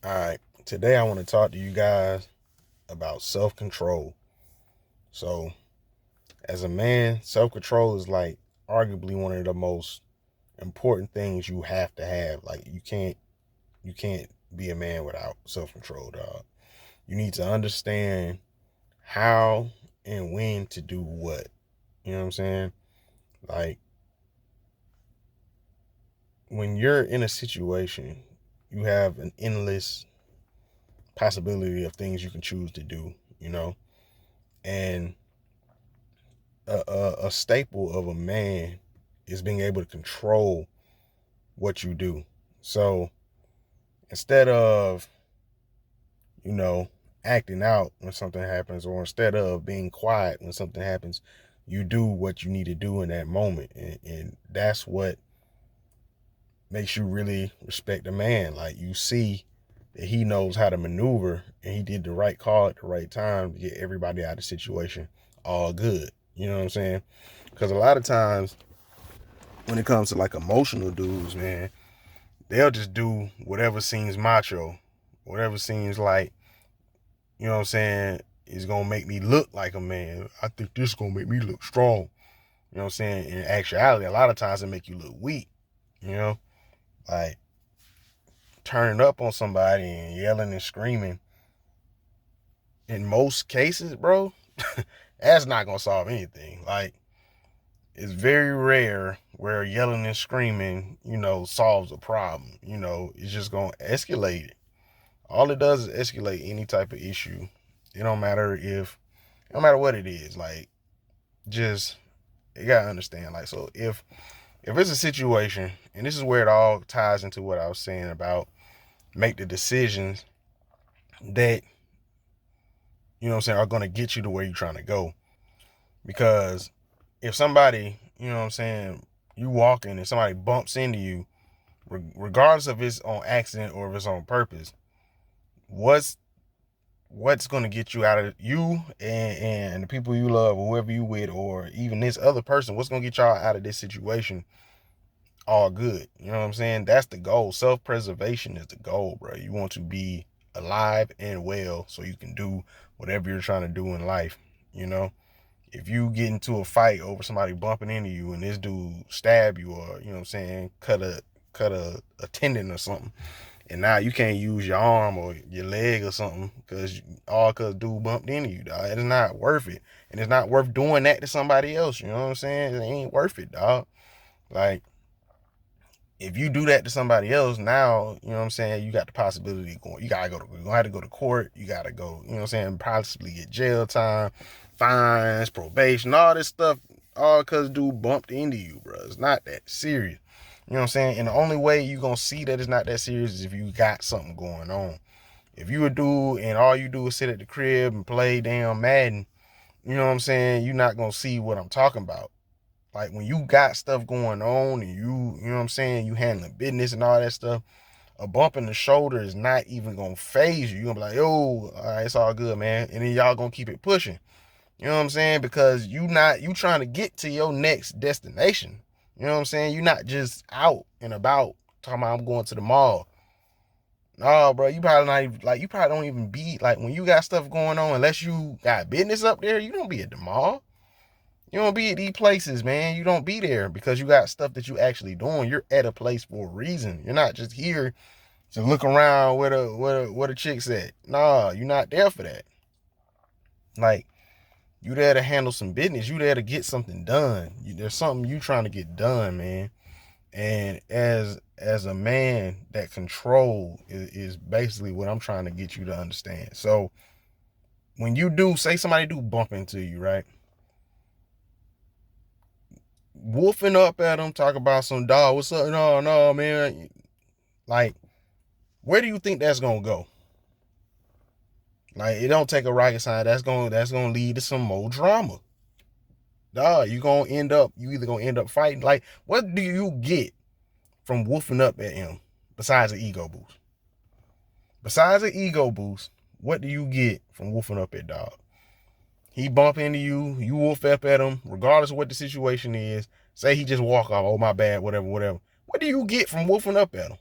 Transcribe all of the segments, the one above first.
All right, today I want to talk to you guys about self-control. So, as a man, self-control is like arguably one of the most important things you have to have. Like you can't be a man without self-control, dog. You need to understand how and when to do what. You know what I'm saying? Like when you're in a situation, you have an endless possibility of things you can choose to do, you know? And a staple of a man is being able to control what you do. So instead of, you know, acting out when something happens, or instead of being quiet when something happens, you do what you need to do in that moment. And that's what makes you really respect a man. Like you see that he knows how to maneuver and he did the right call at the right time to get everybody out of the situation all good. You know what I'm saying? Because a lot of times when it comes to like emotional dudes, man, they'll just do whatever seems macho, whatever seems like, you know what I'm saying, is gonna make me look like a man. I think this is gonna make me look strong. You know what I'm saying? In actuality, a lot of times it make you look weak, you know? Like turning up on somebody and yelling and screaming. In most cases, bro, that's not gonna solve anything. Like it's very rare where yelling and screaming, solves a problem. It's just gonna escalate it. All it does is escalate any type of issue. It don't matter no matter what it is. Like, just you gotta understand. Like, so if it's a situation, and this is where it all ties into what I was saying about make the decisions that are gonna get you to where you're trying to go. Because if somebody, you walking and somebody bumps into you, regardless if it's on accident or if it's on purpose, what's going to get you out of you and the people you love or whoever you with or even this other person, what's going to get y'all out of this situation all good? You know what I'm saying? That's the goal. Self-preservation is the goal, bro. You want to be alive and well so you can do whatever you're trying to do in life. If you get into a fight over somebody bumping into you and this dude stab you, or cut a tendon or something, and now you can't use your arm or your leg or something because dude bumped into you, dog. It's not worth it. And it's not worth doing that to somebody else. You know what I'm saying? It ain't worth it, dog. Like, if you do that to somebody else, now, you know what I'm saying, you got the possibility of going, you're gonna have to go to court, you gotta go, you know what I'm saying, possibly get jail time, fines, probation, all this stuff, all because dude bumped into you, bro. It's not that serious. You know what I'm saying? And the only way you gonna see that it's not that serious is if you got something going on. If you a dude and all you do is sit at the crib and play damn Madden, you know what I'm saying, you're not gonna see what I'm talking about. Like when you got stuff going on and you know what I'm saying, you handling business and all that stuff, a bump in the shoulder is not even gonna phase you. You're gonna be like, yo, all right, it's all good, man. And then y'all gonna keep it pushing. You know what I'm saying? Because you trying to get to your next destination. You know what I'm saying? You're not just out and about talking about I'm going to the mall. No, bro, you probably not even like you probably don't even be like when you got stuff going on, unless you got business up there, you don't be at the mall. You don't be at these places, man. You don't be there because you got stuff that you actually doing. You're at a place for a reason. You're not just here to look around where the chicks at. Nah, you're not there for that. Like, you there to handle some business. You there to get something done. There's something you trying to get done, man. And as a man, that control is basically what I'm trying to get you to understand. So when you do say somebody do bump into you, right? Wolfing up at them, talk about some dog. What's up? No, no, man. Like, where do you think that's gonna go? Like, it don't take a rocket science. That's gonna lead to some more drama. Dog, you either gonna end up fighting. Like, what do you get from woofing up at him besides an ego boost? Besides an ego boost, what do you get from woofing up at dog? He bump into you, you woof up at him, regardless of what the situation is. Say he just walk off, oh my bad, whatever, whatever. What do you get from woofing up at him?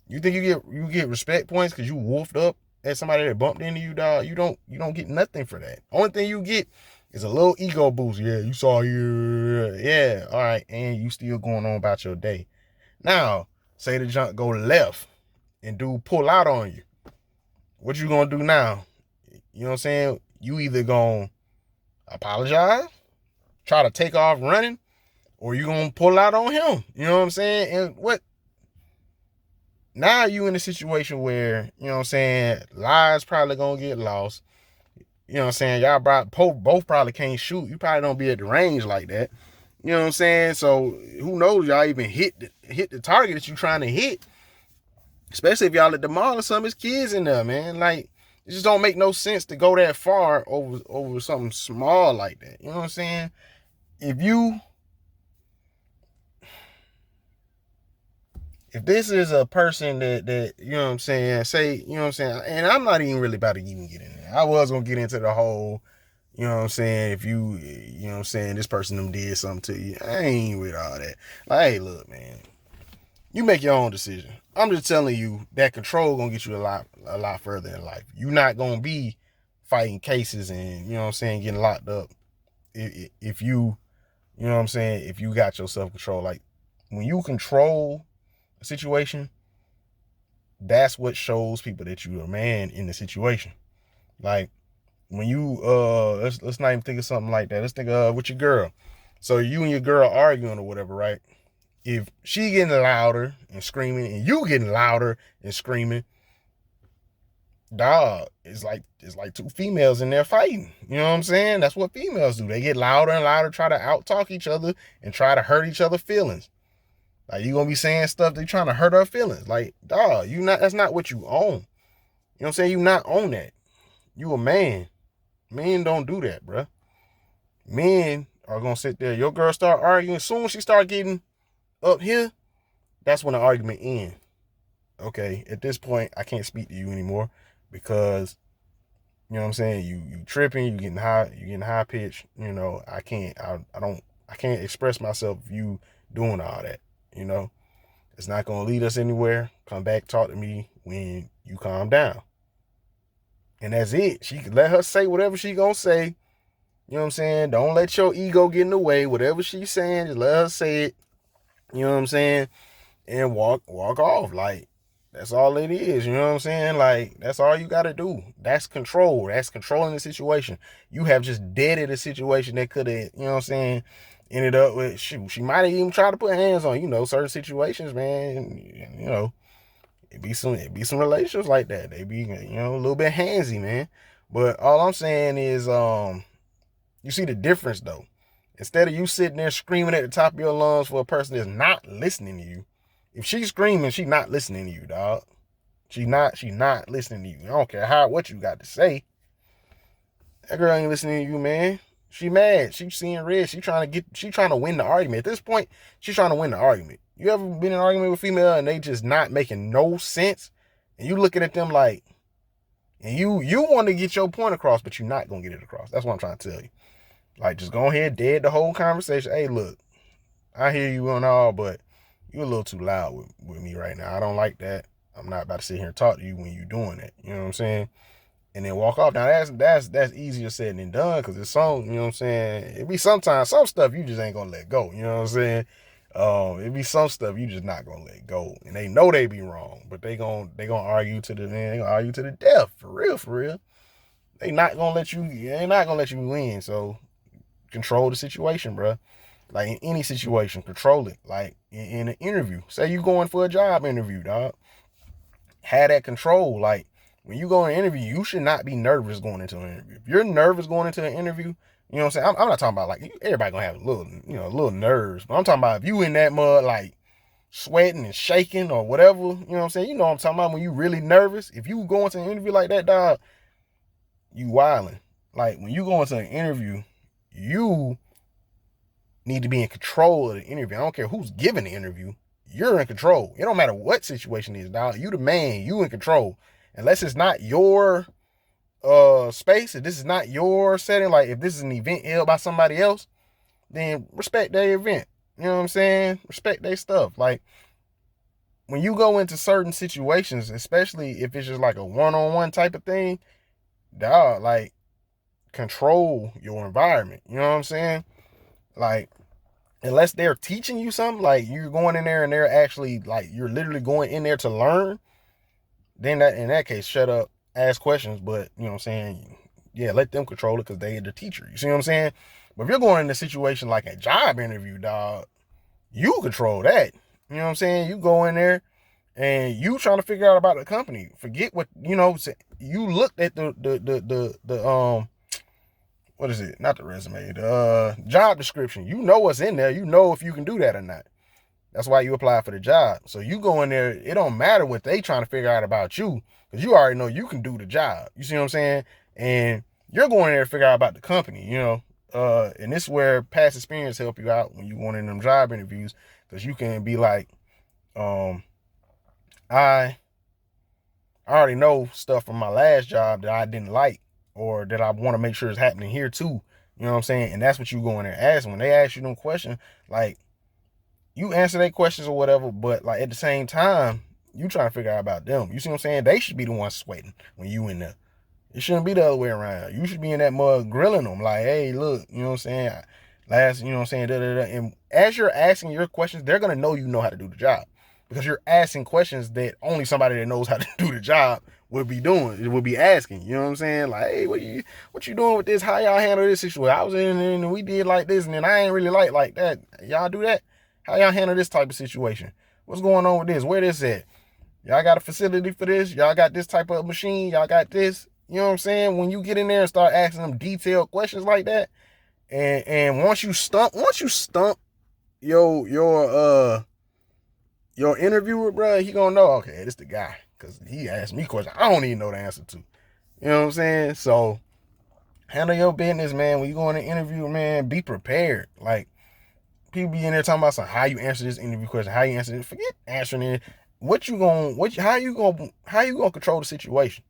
You think you get respect points because you wolfed up at somebody that bumped into you, dog? You don't get nothing for that. Only thing you get is a little ego boost. Yeah, you saw you. Yeah, all right, and you still going on about your day. Now, say the junk go left and dude pull out on you. What you gonna do now? You know what I'm saying? You either gonna apologize, try to take off running, or you gonna pull out on him. You know what I'm saying? And what? Now you in a situation where, you know what I'm saying, lives probably gonna get lost. You know what I'm saying? Y'all both probably can't shoot. You probably don't be at the range like that. You know what I'm saying? So who knows? Y'all even hit the target that you trying to hit. Especially if y'all at the mall or some of his kids in there, man. Like, it just don't make no sense to go that far over something small like that. You know what I'm saying? If this is a person that you know what I'm saying, say, you know what I'm saying, and I'm not even really about to even get in there. I was gonna get into the whole, you know what I'm saying, if you know what I'm saying, this person them did something to you. I ain't with all that. Like, hey, look, man, you make your own decision. I'm just telling you that control gonna get you a lot further in life. You're not gonna be fighting cases and, you know what I'm saying, getting locked up if you know what I'm saying, if you got your self-control. Like, when you control a situation, that's what shows people that you're a man in the situation. Like, when you let's not even think of something like that. Let's think of with your girl. So you and your girl arguing or whatever, right? If she getting louder and screaming and you getting louder and screaming, dog, it's like two females in there fighting. You know what I'm saying? That's what females do. They get louder and louder, try to out talk each other and try to hurt each other's feelings. Like, you gonna be saying stuff they trying to hurt her feelings. Like, dog, that's not what you own. You know what I'm saying? You not own that. You a man. Men don't do that, bruh. Men are gonna sit there. Your girl start arguing. As soon as she start getting up here, that's when the argument ends. Okay, at this point, I can't speak to you anymore because, you know what I'm saying, you tripping, you getting high pitched. You know, I can't express myself if you doing all that. You know, it's not gonna lead us anywhere. Come back, talk to me when you calm down. And that's it. She can let her say whatever she gonna say. You know what I'm saying? Don't let your ego get in the way. Whatever she's saying, just let her say it. You know what I'm saying? And walk off. Like, that's all it is. You know what I'm saying? Like, that's all you gotta do. That's control. That's controlling the situation. You have just deaded a situation that could have, you know what I'm saying, ended up with, shoot, she might have even tried to put hands on, you know, certain situations, man. You know, it be some relationships like that. They be, you know, a little bit handsy, man. But all I'm saying is, you see the difference though. Instead of you sitting there screaming at the top of your lungs for a person that's not listening to you, if she's screaming, she's not listening to you, dog. She's not listening to you. I don't care what you got to say. That girl ain't listening to you, man. She mad. She seeing red. She trying to win the argument. At this point, she's trying to win the argument. You ever been in an argument with a female and they just not making no sense? And you looking at them like, and you want to get your point across, but you're not going to get it across. That's what I'm trying to tell you. Like, just go ahead, dead the whole conversation. Hey, look, I hear you and all, but you're a little too loud with me right now. I don't like that. I'm not about to sit here and talk to you when you're doing that. You know what I'm saying? And then walk off. Now, that's easier said than done because it's some, you know what I'm saying? It be sometimes some stuff you just ain't going to let go. You know what I'm saying? It be some stuff you just not going to let go. And they know they be wrong, but they gonna argue to the end. They gonna argue to the death. For real. They not going to let you win. So control the situation, bro. Like, in any situation, control it. Like, in an interview, say you going for a job interview, dog. Have that control. Like, when you go in an interview, you should not be nervous going into an interview. If you're nervous going into an interview, you know what I'm saying? I'm not talking about, like, everybody gonna have a little nerves, but I'm talking about if you in that mud, like, sweating and shaking or whatever, you know what I'm saying? You know what I'm talking about when you really nervous. If you go into an interview like that, dog, you wilding. Like, when you go into an interview, you need to be in control of the interview. I don't care who's giving the interview. You're in control. It don't matter what situation it is, dog. You the man. You in control. Unless it's not your space, if this is not your setting, like if this is an event held by somebody else, then respect their event. You know what I'm saying? Respect their stuff. Like, when you go into certain situations, especially if it's just like a one-on-one type of thing, dog, like, control your environment. You know what I'm saying? Like, unless they're teaching you something, like you're going in there and they're actually like you're literally going in there to learn, then that in that case, shut up, ask questions, but you know what I'm saying? Yeah, let them control it because they're the teacher. You see what I'm saying? But if you're going in a situation like a job interview, dog, you control that. You know what I'm saying? You go in there and you trying to figure out about the company. Forget what you know. You looked at the what is it? Not the resume, the job description. You know what's in there. You know if you can do that or not. That's why you apply for the job. So you go in there, it don't matter what they trying to figure out about you, because you already know you can do the job. You see what I'm saying? And you're going in there to figure out about the company, you know. And this is where past experience help you out when you going in them job interviews, because you can be like, I already know stuff from my last job that I didn't like or that I want to make sure is happening here too. You know what I'm saying? And that's what you go in there asking. When they ask you them questions, like, you answer their questions or whatever, but like at the same time, you trying to figure out about them. You see what I'm saying? They should be the ones sweating when you in there. It shouldn't be the other way around. You should be in that mug grilling them like, hey, look, you know what I'm saying? Last, you know what I'm saying? Da, da, da. And as you're asking your questions, they're going to know you know how to do the job, because you're asking questions that only somebody that knows how to do the job would be doing. It would be asking. You know what I'm saying? Like, hey, what you doing with this? How y'all handle this situation? I was in and we did like this, and then I ain't really like that. Y'all do that? How y'all handle this type of situation? What's going on with this? Where this at? Y'all got a facility for this? Y'all got this type of machine? Y'all got this? You know what I'm saying? When you get in there and start asking them detailed questions like that, and once you stump your interviewer, bro, he gonna know, okay, this the guy, because he asked me questions I don't even know the answer to. You know what I'm saying? So handle your business, man. When you go in an interview, man, be prepared. Like, people be in there talking about some, how you answer this interview question, how you answer it. Forget answering it. How you gonna control the situation?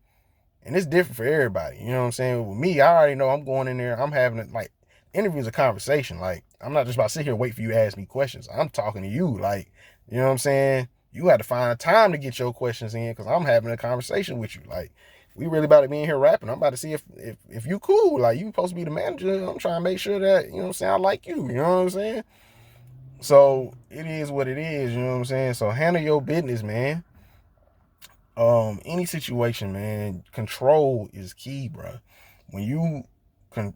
And it's different for everybody. You know what I'm saying? With me, I already know I'm going in there, I'm having it like, interviews a conversation. Like, I'm not just about to sit here and wait for you to ask me questions. I'm talking to you. Like, you know what I'm saying? You got to find a time to get your questions in, because I'm having a conversation with you. Like, we really about to be in here rapping. I'm about to see if you cool. Like, you supposed to be the manager. I'm trying to make sure that, you know what I'm saying, I like you. You know what I'm saying? So it is what it is, you know what I'm saying? So handle your business, man. Any situation, man, control is key, bro. When you can,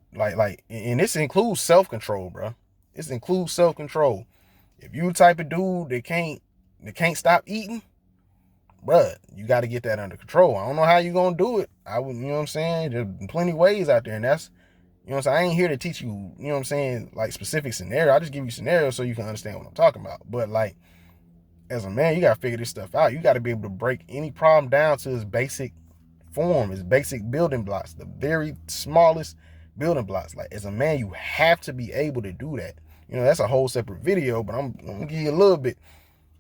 and this includes self-control, bro. This includes self-control. If you the type of dude that can't stop eating, bruh, you got to get that under control. I don't know how you gonna do it. You know what I'm saying? There's plenty of ways out there, and that's, you know what I'm saying? I ain't here to teach you, you know what I'm saying, like specific scenario. I just give you scenarios so you can understand what I'm talking about. But like, as a man, you gotta figure this stuff out. You gotta be able to break any problem down to its basic form, its basic building blocks, the very smallest building blocks. Like, as a man, you have to be able to do that. You know, that's a whole separate video, but I'm gonna give you a little bit.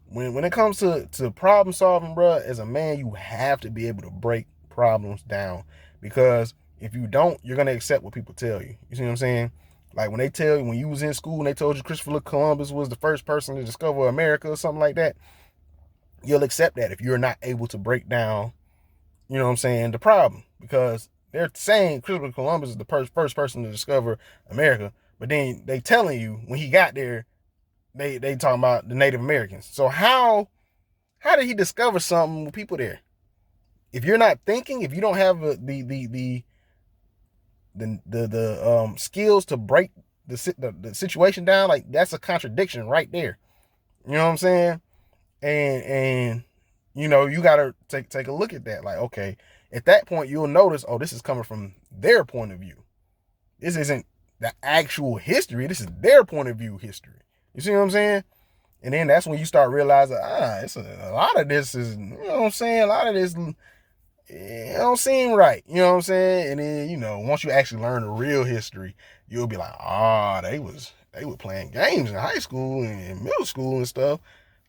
When it comes to problem solving, bro, as a man, you have to be able to break problems down, because if you don't, you're gonna accept what people tell you. You see what I'm saying? Like, when they tell you, when you was in school and they told you Christopher Columbus was the first person to discover America or something like that, you'll accept that if you're not able to break down, you know what I'm saying, the problem. Because they're saying Christopher Columbus is the first person to discover America, but then they telling you when he got there, they talking about the Native Americans. So how did he discover something with people there? If you're not thinking, if you don't have the skills to break the situation down, like, that's a contradiction right there. You know what I'm saying? And you know, you gotta take a look at that. Like, okay, at that point you'll notice, oh, this is coming from their point of view. This isn't the actual history. This is their point of view history. You see what I'm saying? And then that's when you start realizing, it's a lot of this is, you know what I'm saying? A lot of this, it don't seem right. You know what I'm saying? And then, you know, once you actually learn the real history, you'll be like, they were playing games in high school and middle school and stuff.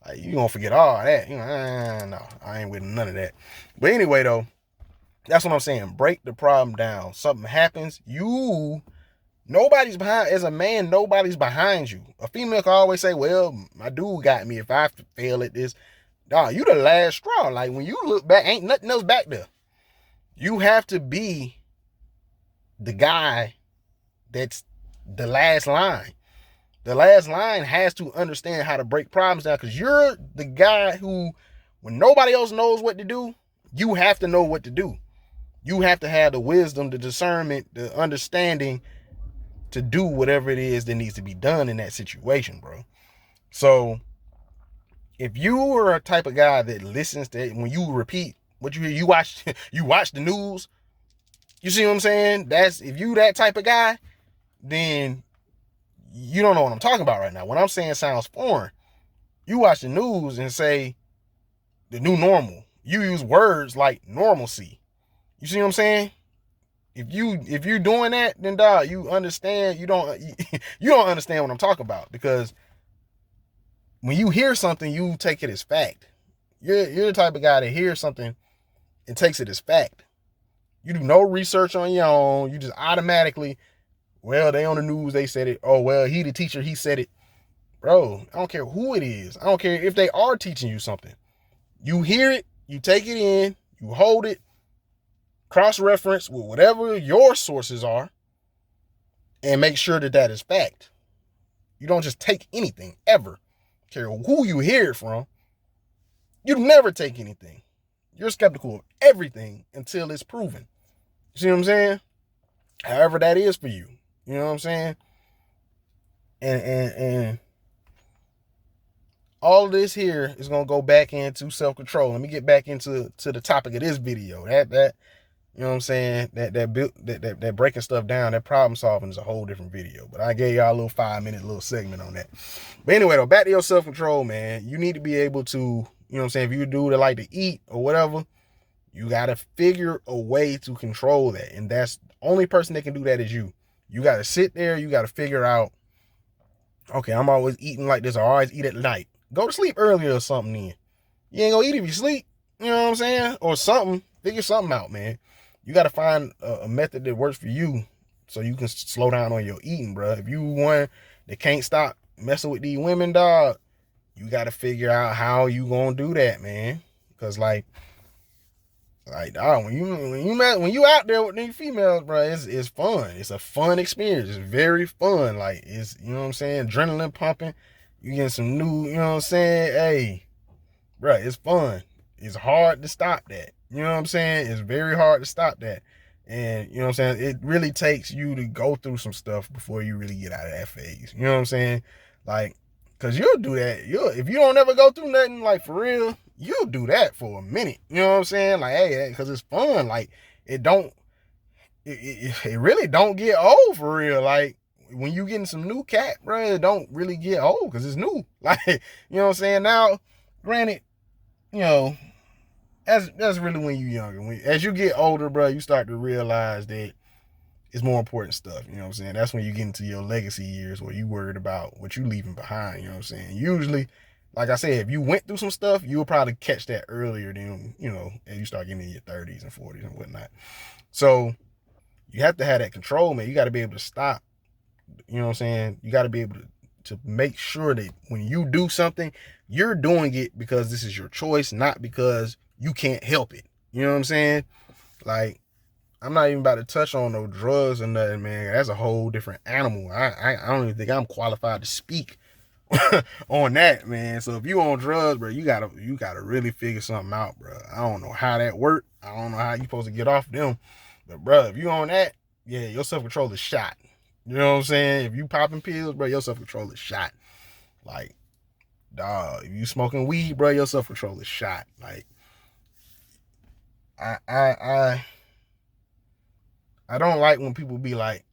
Like, you gonna forget all that. You know, no, I ain't with none of that. But anyway, though, that's what I'm saying. Break the problem down. Something happens, nobody's behind. As a man, nobody's behind you. A female can always say, well, my dude got me if I fail at this. Dog, you the last straw. Like, when you look back, ain't nothing else back there. You have to be the guy that's the last line. The last line has to understand how to break problems down, because you're the guy who, when nobody else knows what to do, you have to know what to do. You have to have the wisdom, the discernment, the understanding to do whatever it is that needs to be done in that situation, bro. So if you are a type of guy that listens to it, when you repeat what you hear, you watch you watch the news, you see what I'm saying? That's, if you that type of guy, then you don't know what I'm talking about right now. When I'm saying sounds foreign, you watch the news and say the new normal. You use words like normalcy. You see what I'm saying? If you're doing that, then dog, you understand. You don't understand what I'm talking about, because when you hear something, you take it as fact. You're the type of guy that hears something and takes it as fact. You do no research on your own. You just automatically, well, they on the news, they said it. Oh, well, he the teacher, he said it. Bro, I don't care who it is. I don't care if they are teaching you something. You hear it, you take it in, you hold it, cross-reference with whatever your sources are, and make sure that that is fact. You don't just take anything, ever. Care who you hear it from. You never take anything. You're skeptical of everything until it's proven. You see what I'm saying? However that is for you. You know what I'm saying? And all of this here is gonna go back into self-control. Let me get back into the topic of this video. That you know what I'm saying? That breaking stuff down, that problem solving is a whole different video. But I gave y'all a little 5-minute little segment on that. But anyway, though, back to your self-control, man. You need to be able to, you know what I'm saying, if you do that like to eat or whatever, you gotta figure a way to control that. And that's the only person that can do that is you. You gotta sit there, you gotta figure out, okay, I'm always eating like this, I always eat at night. Go to sleep earlier or something then. You ain't gonna eat if you sleep. You know what I'm saying? Or something. Figure something out, man. You got to find a method that works for you so you can slow down on your eating, bro. If you one that can't stop messing with these women, dog, you got to figure out how you gonna do that, man. Because like dog, when you out there with these females, bro, it's fun. It's a fun experience. It's very fun. Like, it's, you know what I'm saying, adrenaline pumping. You getting some new, you know what I'm saying? Hey, bro, it's fun. It's hard to stop that. You know what I'm saying? It's very hard to stop that. And you know what I'm saying? It really takes you to go through some stuff before you really get out of that phase. You know what I'm saying? Like, cause you'll do that. If you don't ever go through nothing, like, for real, you'll do that for a minute. You know what I'm saying? Like, hey, cause it's fun. Like, it really don't get old for real. Like, when you getting some new cat, bro, it don't really get old because it's new. Like, you know what I'm saying? Now, granted, you know, that's really when you're younger. As you get older, bro, you start to realize that it's more important stuff. You know what I'm saying? That's when you get into your legacy years where you worried about what you leaving behind. You know what I'm saying? Usually, like I said, if you went through some stuff, you'll probably catch that earlier than, you know, as you start getting in your 30s and 40s and whatnot. So you have to have that control, man. You got to be able to stop. You know what I'm saying? You got to be able to make sure that when you do something, you're doing it because this is your choice, not because you can't help it. You know what I'm saying? Like, I'm not even about to touch on no drugs or nothing, man. That's a whole different animal. I don't even think I'm qualified to speak on that, man. So if you on drugs, bro, you gotta really figure something out, bro. I don't know how that works. I don't know how you supposed to get off them. But bro, if you on that, yeah, your self-control is shot. You know what I'm saying? If you popping pills, bro, your self-control is shot. Like, dog, if you smoking weed, bro, your self-control is shot. Like, I don't like when people be like,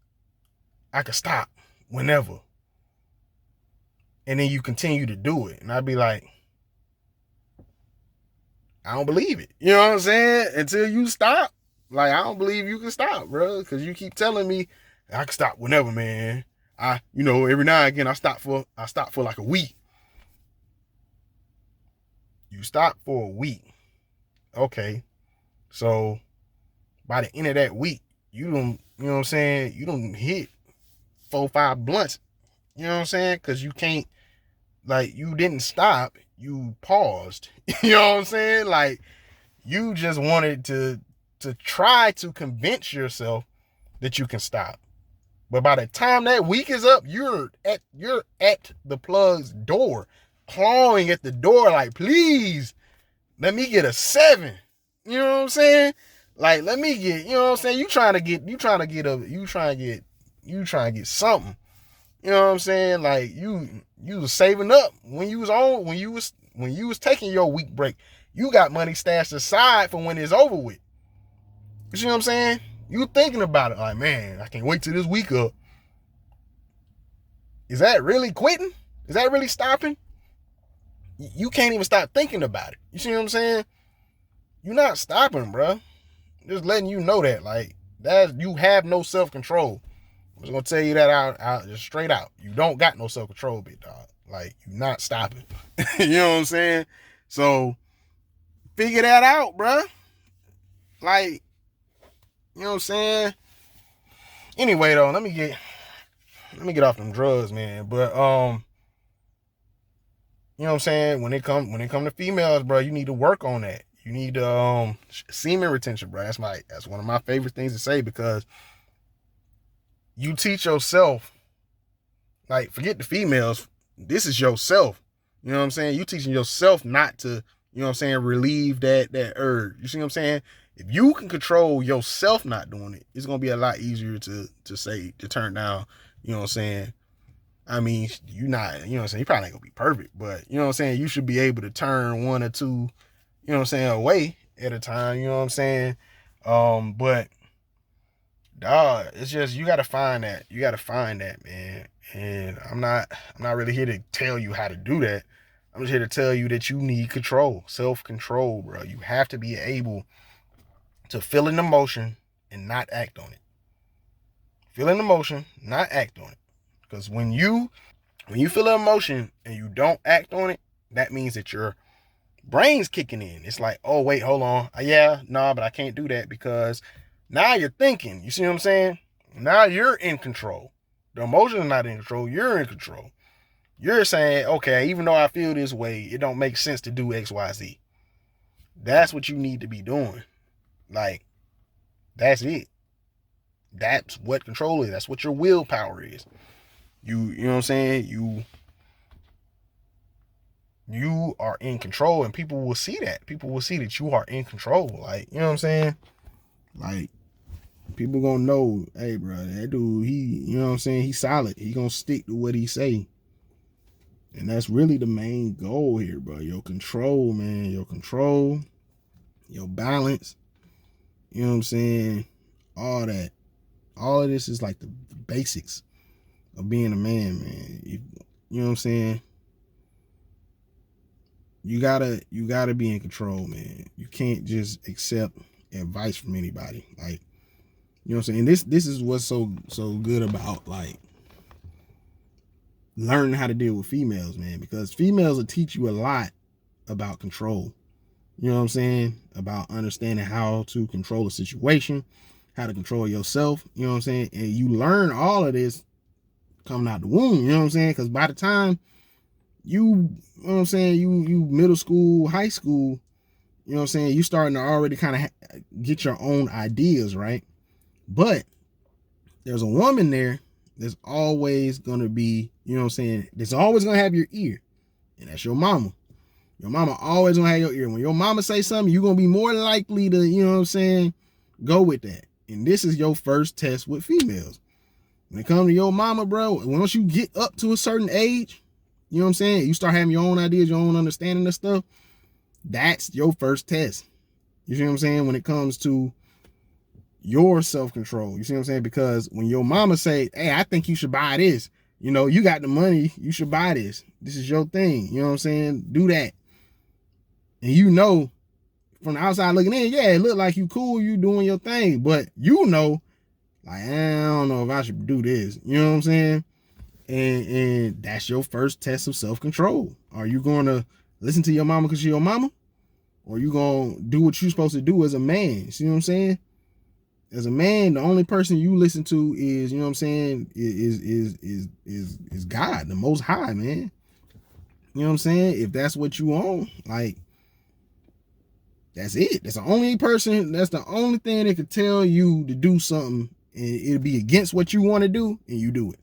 I could stop whenever. And then you continue to do it. And I'd be like, I don't believe it. You know what I'm saying? Until you stop. Like, I don't believe you can stop, bro. Because you keep telling me I can stop whenever, man. You know, every now and again I stop for like a week. You stop for a week. Okay. So by the end of that week, you don't, you know what I'm saying, you don't hit 4-5 blunts. You know what I'm saying? Because you can't like, you didn't stop, you paused. You know what I'm saying? Like, you just wanted to try to convince yourself that you can stop. But by the time that week is up, you're at the plug's door, clawing at the door, like, please, let me get a 7. You know what I'm saying? Like, let me get, you know what I'm saying? You trying to get something. You know what I'm saying? Like, you was saving up when you was taking your week break. You got money stashed aside for when it's over with. You see what I'm saying? You thinking about it like, man, I can't wait till this week up. Is that really quitting? Is that really stopping? You can't even stop thinking about it. You see what I'm saying? You're not stopping, bro. Just letting you know that, like, that you have no self-control. I'm just gonna tell you that out just straight out. You don't got no self-control, big dog. Like, you're not stopping. You know what I'm saying? So figure that out, bro. Like, you know what I'm saying? Anyway, though, let me get off them drugs, man. But you know what I'm saying? When it come to females, bro, you need to work on that. You need to semen retention, bro. That's one of my favorite things to say, because you teach yourself, like, forget the females, this is yourself. You know what I'm saying? You teaching yourself not to, you know what I'm saying, relieve that urge. You see what I'm saying? If you can control yourself not doing it, it's gonna be a lot easier to turn down, you know what I'm saying? I mean, you know what I'm saying, you probably ain't gonna be perfect, but you know what I'm saying, you should be able to turn 1 or 2, you know what I'm saying, away at a time, you know what I'm saying? But dog, it's just, you gotta find that. You gotta find that, man. And I'm not really here to tell you how to do that. I'm just here to tell you that you need control, self-control, bro. You have to be able to feel an emotion and not act on it. Feel an emotion, not act on it. Because when you feel an emotion and you don't act on it, that means that your brain's kicking in. It's like, oh, wait, hold on. Yeah, nah, but I can't do that, because now you're thinking. You see what I'm saying? Now you're in control. The emotion is not in control. You're in control. You're saying, okay, even though I feel this way, it don't make sense to do X, Y, Z. That's what you need to be doing. Like, that's it. That's what control is. That's what your willpower is. You know what I'm saying? You are in control, and people will see that. People will see that you are in control. Like, you know what I'm saying? Like, people gonna know, hey, bro, that dude, you know what I'm saying, he's solid. He gonna stick to what he say. And that's really the main goal here, bro. Your control, man. Your control, your balance. You know what I'm saying? All that. All of this is like the basics of being a man, man. You know what I'm saying? You gotta be in control, man. You can't just accept advice from anybody. Like, you know what I'm saying? This is what's so good about, like, learning how to deal with females, man, because females will teach you a lot about control. You know what I'm saying? About understanding how to control a situation, how to control yourself, you know what I'm saying? And you learn all of this coming out the womb, you know what I'm saying? Because by the time you know what I'm saying, you middle school, high school, you know what I'm saying, you starting to already kind of get your own ideas, right? But there's a woman there that's always gonna be, you know what I'm saying, that's always gonna have your ear, and that's your mama. Your mama always gonna have your ear. When your mama say something, you're gonna be more likely to, you know what I'm saying, go with that. And this is your first test with females. When it comes to your mama, bro, once you get up to a certain age, you know what I'm saying, you start having your own ideas, your own understanding of stuff, that's your first test. You see what I'm saying? When it comes to your self-control, you see what I'm saying? Because when your mama say, hey, I think you should buy this, you know, you got the money, you should buy this. This is your thing. You know what I'm saying? Do that. And you know, from the outside looking in, yeah, it look like you cool, you doing your thing. But you know, like, I don't know if I should do this. You know what I'm saying? And that's your first test of self-control. Are you going to listen to your mama because she's your mama? Or you going to do what you're supposed to do as a man? See what I'm saying? As a man, the only person you listen to is, you know what I'm saying, is God, the Most High, man. You know what I'm saying? If that's what you want, like, that's it. That's the only thing that could tell you to do something and it'll be against what you want to do and you do it.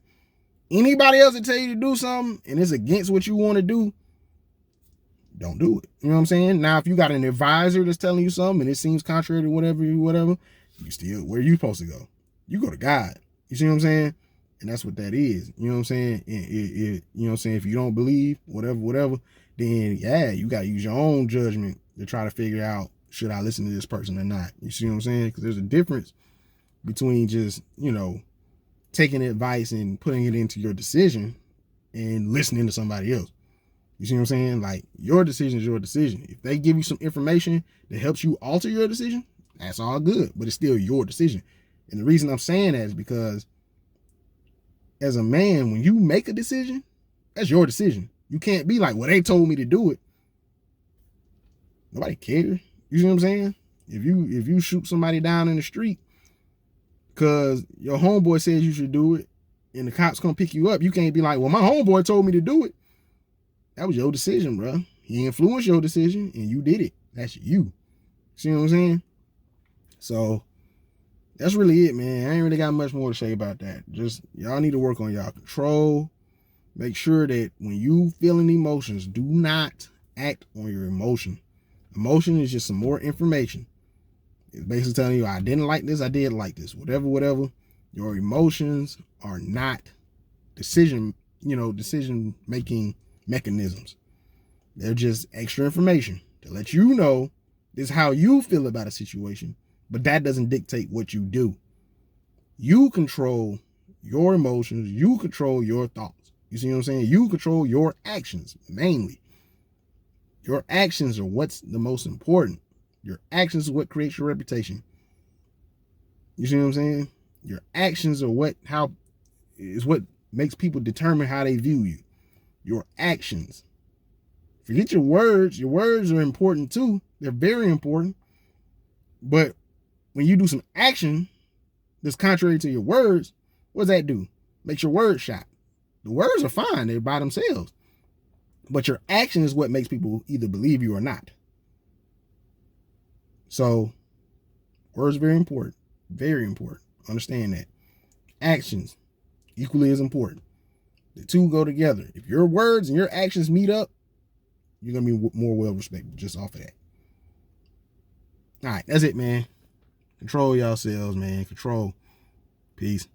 Anybody else that tell you to do something and it's against what you want to do, don't do it. You know what I'm saying? Now, if you got an advisor that's telling you something and it seems contrary to whatever, you still, where you supposed to go? You go to God. You see what I'm saying? And that's what that is. You know what I'm saying? You know what I'm saying? If you don't believe, whatever, then yeah, you got to use your own judgment to try to figure out, should I listen to this person or not? You see what I'm saying? Because there's a difference between just, taking advice and putting it into your decision and listening to somebody else. You see what I'm saying? Like, your decision is your decision. If they give you some information that helps you alter your decision, that's all good, but it's still your decision. And the reason I'm saying that is because as a man, when you make a decision, that's your decision. You can't be like, well, they told me to do it. Nobody cares. You see what I'm saying? If you shoot somebody down in the street because your homeboy says you should do it and the cops come pick you up, you can't be like, well, my homeboy told me to do it. That was your decision, bro. He influenced your decision and you did it. That's you. See what I'm saying? So that's really it, man. I ain't really got much more to say about that. Just, y'all need to work on y'all control. Make sure that when you feeling emotions, do not act on your emotion. Emotion is just some more information. It's basically telling you, I didn't like this, I did like this, whatever. Your emotions are not decision making mechanisms. They're just extra information to let you know this is how you feel about a situation, but that doesn't dictate what you do. You control your emotions, you control your thoughts. You see what I'm saying? You control your actions mainly. Your actions are what's the most important. Your actions is what creates your reputation. You see what I'm saying? Your actions are what makes people determine how they view you. Your actions. Forget your words. Your words are important too. They're very important. But when you do some action that's contrary to your words, what does that do? Makes your words shot. The words are fine. They're by themselves. But your action is what makes people either believe you or not. So, words are very important. Very important. Understand that. Actions, equally as important. The two go together. If your words and your actions meet up, you're going to be more well respected just off of that. All right, that's it, man. Control yourselves, man. Control. Peace.